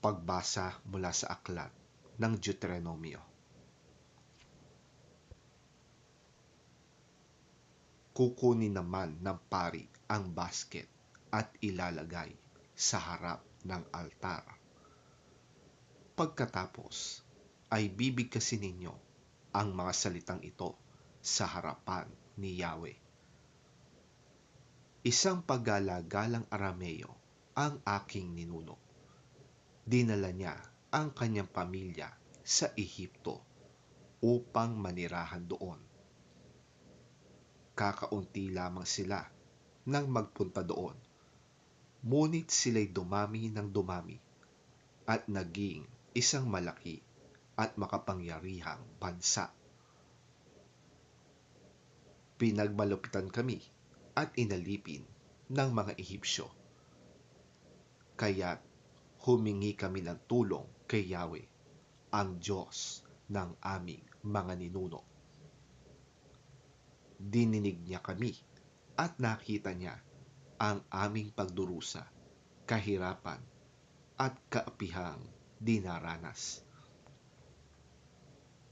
Pagbasa mula sa aklat ng Deuteronomio. Kukunin naman ng pari ang basket at ilalagay sa harap ng altar. Pagkatapos ay bibigkasin ninyo ang mga salitang ito sa harapan ni Yahweh. Isang paggalagalang Arameo ang aking ninuno. Dinala niya ang kanyang pamilya sa Ehipto upang manirahan doon. Kakaunti lamang sila nang magpunta doon, ngunit sila'y dumami ng dumami at naging isang malaki at makapangyarihang bansa. Pinagmalupitan kami at inalipin ng mga Ehipsyo. Kaya't humingi kami ng tulong kay Yahweh, ang Diyos ng aming mga ninuno. Dininig niya kami at nakita niya ang aming pagdurusa, kahirapan at kaapihang dinaranas.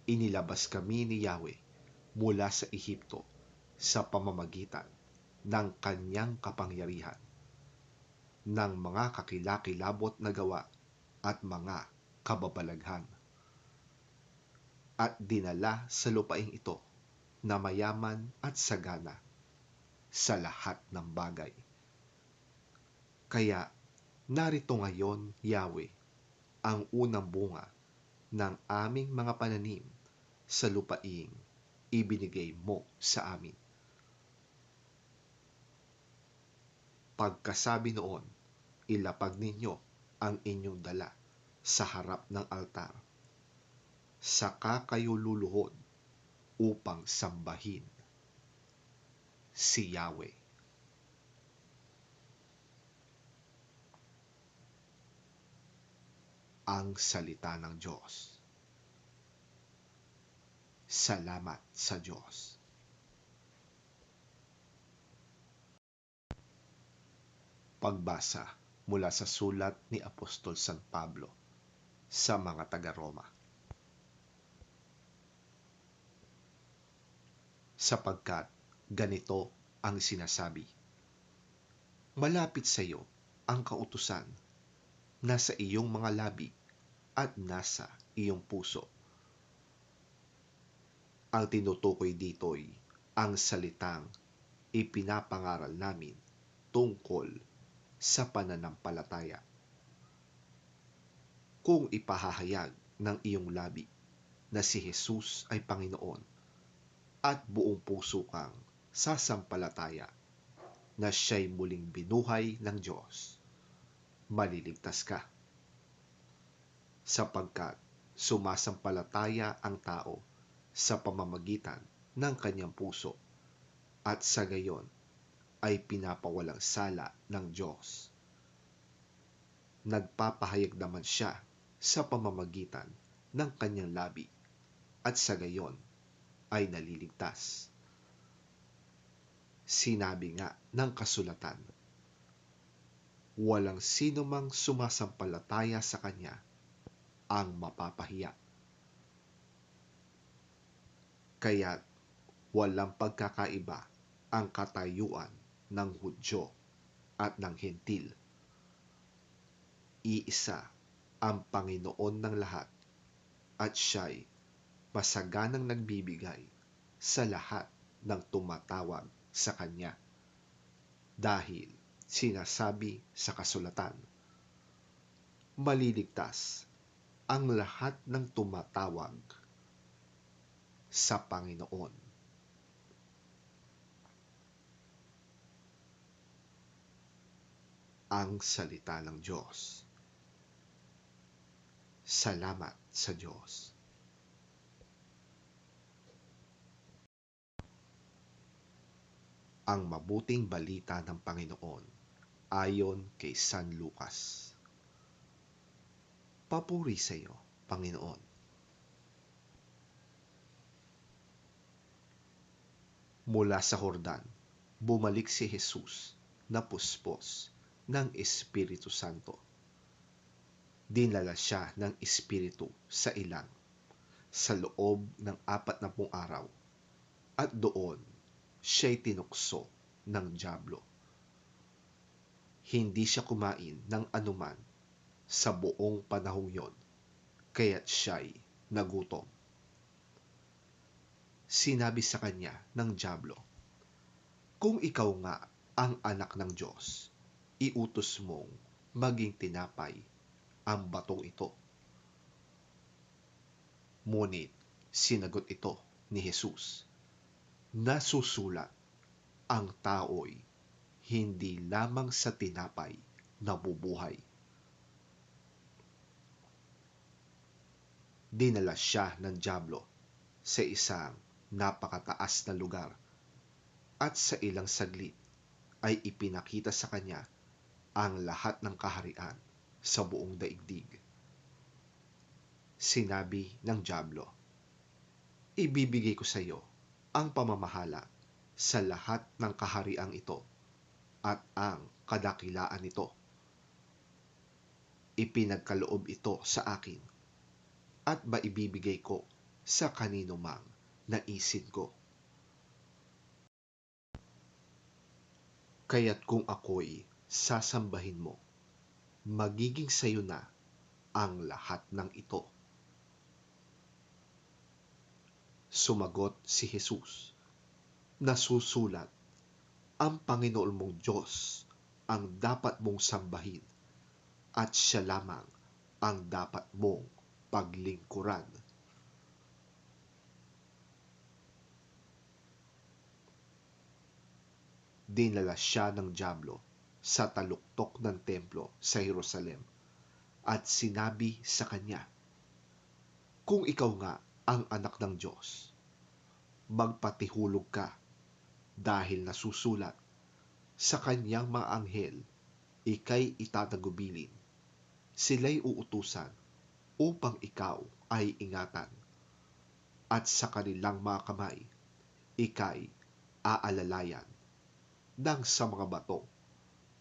Inilabas kami ni Yahweh mula sa Ehipto sa pamamagitan ng kanyang kapangyarihan, ng mga kakilakilabot na gawa at mga kababalaghan. At dinala sa lupaing ito na mayaman at sagana sa lahat ng bagay. Kaya narito ngayon, Yahweh, ang unang bunga ng aming mga pananim sa lupaing ibinigay mo sa amin. Pagkasabi noon, ilapag ninyo ang inyong dala sa harap ng altar. Saka kayo luluhod upang sambahin si Yahweh. Ang salita ng Diyos. Salamat sa Diyos. Pagbasa mula sa sulat ni Apostol San Pablo sa mga taga-Roma. Sapagkat ganito ang sinasabi, malapit sa iyo ang kautusan, nasa iyong mga labi at nasa iyong puso. Ang tinutukoy dito'y ang salitang ipinapangaral namin tungkol sa pananampalataya. Kung ipahahayag ng iyong labi na si Jesus ay Panginoon at buong puso kang sasampalataya na siya'y muling binuhay ng Diyos, maliligtas ka. Sapagkat sumasampalataya ang tao sa pamamagitan ng kanyang puso at sa gayon ay pinapawalang sala ng Diyos. Nagpapahayag naman siya sa pamamagitan ng kanyang labi at sa gayon ay naliligtas. Sinabi nga ng kasulatan, walang sino mang sumasampalataya sa kanya ang mapapahiya. Kaya't walang pagkakaiba ang katayuan ng Hudyo at ng Hentil. Iisa ang Panginoon ng lahat at siya'y masaganang nagbibigay sa lahat ng tumatawag sa Kanya. Dahil sinasabi sa kasulatan, maliligtas ang lahat ng tumatawag sa Panginoon. Ang salita ng Diyos. Salamat sa Diyos. Ang mabuting balita ng Panginoon ayon kay San Lucas. Papuri sa iyo, Panginoon. Mula sa Jordan, bumalik si Jesus na puspos ng Espiritu Santo. Dinala siya ng espiritu sa ilang sa loob ng 40 araw at doon siya'y tinukso ng dyablo. Hindi siya kumain ng anuman sa buong panahong yon, kaya't siya'y nagutom. Sinabi sa kanya ng dyablo, "Kung ikaw nga ang anak ng Diyos, iutos mong maging tinapay ang batong ito." Ngunit sinagot ito ni Jesus, "Nasusulat, ang tao'y hindi lamang sa tinapay nabubuhay." Dinala siya ng dyablo sa isang napakataas na lugar at sa ilang saglit ay ipinakita sa kanya ang lahat ng kaharian sa buong daigdig. Sinabi ng dyablo, "Ibibigay ko sa iyo ang pamamahala sa lahat ng kahariang ito at ang kadakilaan nito. Ipinagkaloob ito sa akin at maibibigay ko sa kanino mang naisin ko. Kaya't kung ako'y sasambahin mo, magiging sayo na ang lahat ng ito." Sumagot si Jesus, "Nasusulat, ang Panginoon mong Diyos ang dapat mong sambahin at siya lamang ang dapat mong paglingkuran." Dinala siya ng dyablo sa taluktok ng templo sa Jerusalem at sinabi sa kanya, "Kung ikaw nga ang anak ng Diyos, magpatihulog ka dahil nasusulat, sa kanyang mga anghel ika'y itatagubilin. Sila'y uutusan upang ikaw ay ingatan at sa kanilang mga kamay ika'y aalalayan nang sa mga bato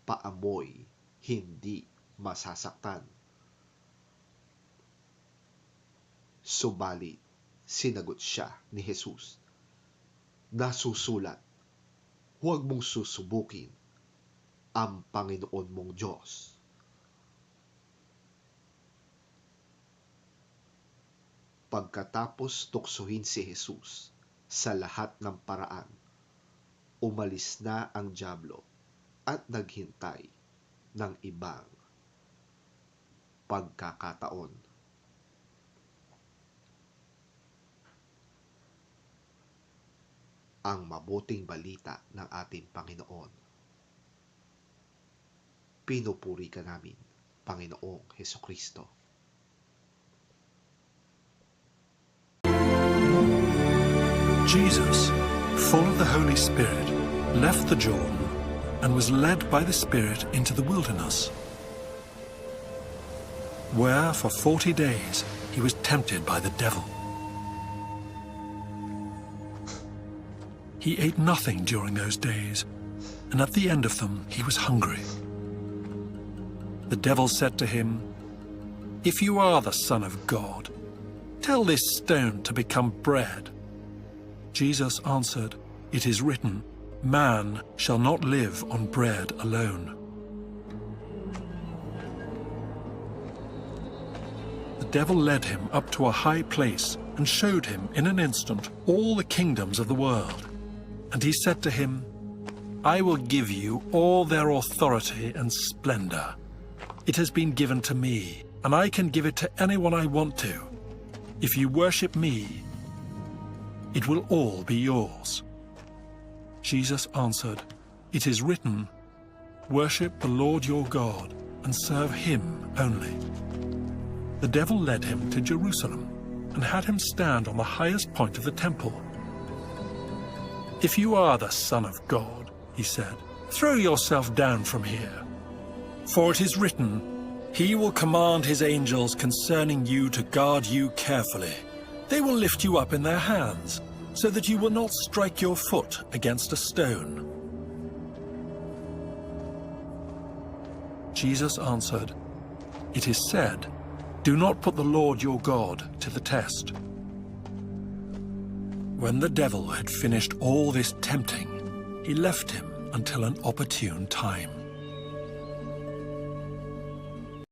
paamoy hindi masasaktan." Subalit sinagot siya ni Jesus, "Nasusulat, huwag mong susubukin ang Panginoon mong Diyos." Pagkatapos tuksohin si Jesus sa lahat ng paraan, umalis na ang dyablo at naghintay ng ibang pagkakataon. Ang mabuting balita ng ating Panginoon. Pinupuri ka namin, Panginoong Hesukristo. Jesus, full of the Holy Spirit, left the Jordan and was led by the Spirit into the wilderness, where for 40 days he was tempted by the devil. He ate nothing during those days, and at the end of them he was hungry. The devil said to him, "If you are the Son of God, tell this stone to become bread." Jesus answered, "It is written, man shall not live on bread alone." The devil led him up to a high place and showed him in an instant all the kingdoms of the world. And he said to him, "I will give you all their authority and splendor. It has been given to me, and I can give it to anyone I want to. If you worship me, it will all be yours." Jesus answered, "It is written, worship the Lord your God and serve him only." The devil led him to Jerusalem and had him stand on the highest point of the temple. "If you are the Son of God," he said, "throw yourself down from here. For it is written, he will command his angels concerning you to guard you carefully. They will lift you up in their hands, so that you will not strike your foot against a stone." Jesus answered, It is said, "Do not put the Lord your God to the test." When the devil had finished all this tempting, he left him until an opportune time.